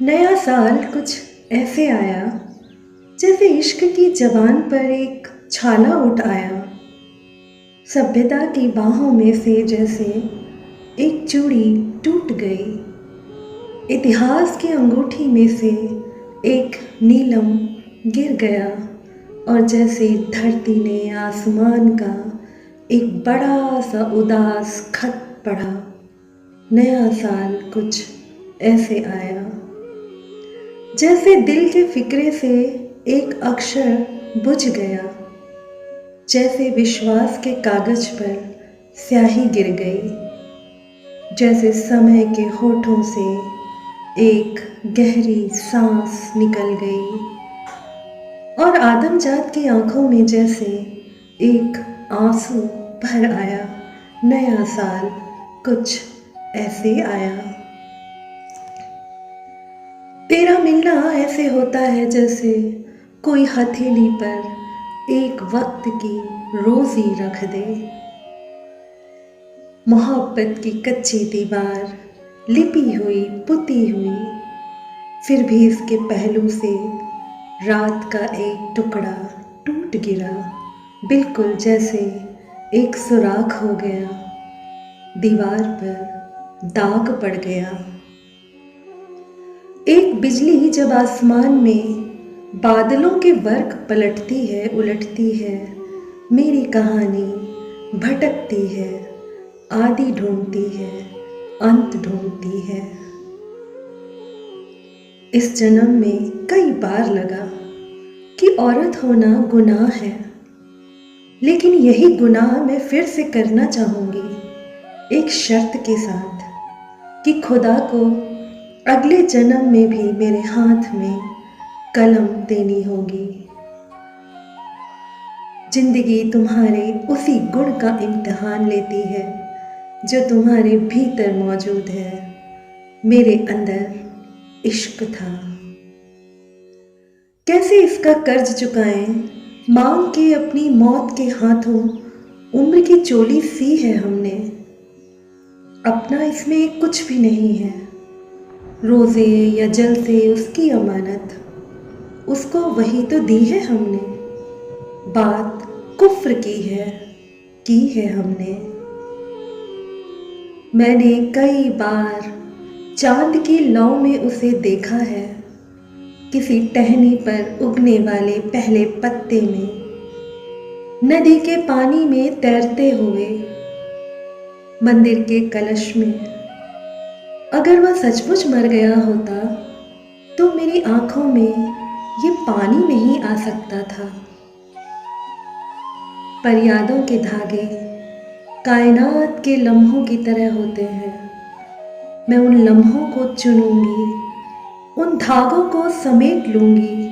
नया साल कुछ ऐसे आया जैसे इश्क की जबान पर एक छाला उठ आया। सभ्यता की बाहों में से जैसे एक चूड़ी टूट गई। इतिहास की अंगूठी में से एक नीलम गिर गया और जैसे धरती ने आसमान का एक बड़ा सा उदास खत पढ़ा। नया साल कुछ ऐसे आया जैसे दिल के फिक्रे से एक अक्षर बुझ गया, जैसे विश्वास के कागज पर स्याही गिर गई, जैसे समय के होठों से एक गहरी सांस निकल गई और आदमजात की आंखों में जैसे एक आंसू भर आया। नया साल कुछ ऐसे आया। तेरा मिलना ऐसे होता है जैसे कोई हथेली पर एक वक्त की रोजी रख दे। मोहब्बत की कच्ची दीवार लिपी हुई पुती हुई, फिर भी इसके पहलू से रात का एक टुकड़ा टूट गिरा, बिल्कुल जैसे एक सुराख हो गया, दीवार पर दाग पड़ गया। एक बिजली जब आसमान में बादलों के वर्क पलटती है उलटती है, मेरी कहानी भटकती है, आदि ढूंढती है, अंत ढूंढती है। इस जन्म में कई बार लगा कि औरत होना गुनाह है, लेकिन यही गुनाह मैं फिर से करना चाहूँगी एक शर्त के साथ कि खुदा को अगले जन्म में भी मेरे हाथ में कलम देनी होगी। जिंदगी तुम्हारे उसी गुण का इम्तिहान लेती है जो तुम्हारे भीतर मौजूद है। मेरे अंदर इश्क था, कैसे इसका कर्ज चुकाएं, मांग के अपनी मौत के हाथों उम्र की चोली सी है हमने। अपना इसमें कुछ भी नहीं है, रोज़े या जल से उसकी अमानत उसको वही तो दी है हमने। बात कुफ्र की है हमने। मैंने कई बार चांद की लौ में उसे देखा है, किसी टहनी पर उगने वाले पहले पत्ते में, नदी के पानी में तैरते हुए, मंदिर के कलश में। अगर वह सचमुच मर गया होता तो मेरी आंखों में ये पानी नहीं आ सकता था। पर यादों के धागे कायनात के लम्हों की तरह होते हैं। मैं उन लम्हों को चुनूंगी, उन धागों को समेट लूंगी।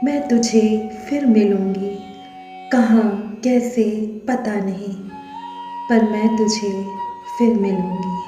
मैं तुझे फिर मिलूंगी, कहाँ कैसे पता नहीं, पर मैं तुझे फिर मिलूंगी।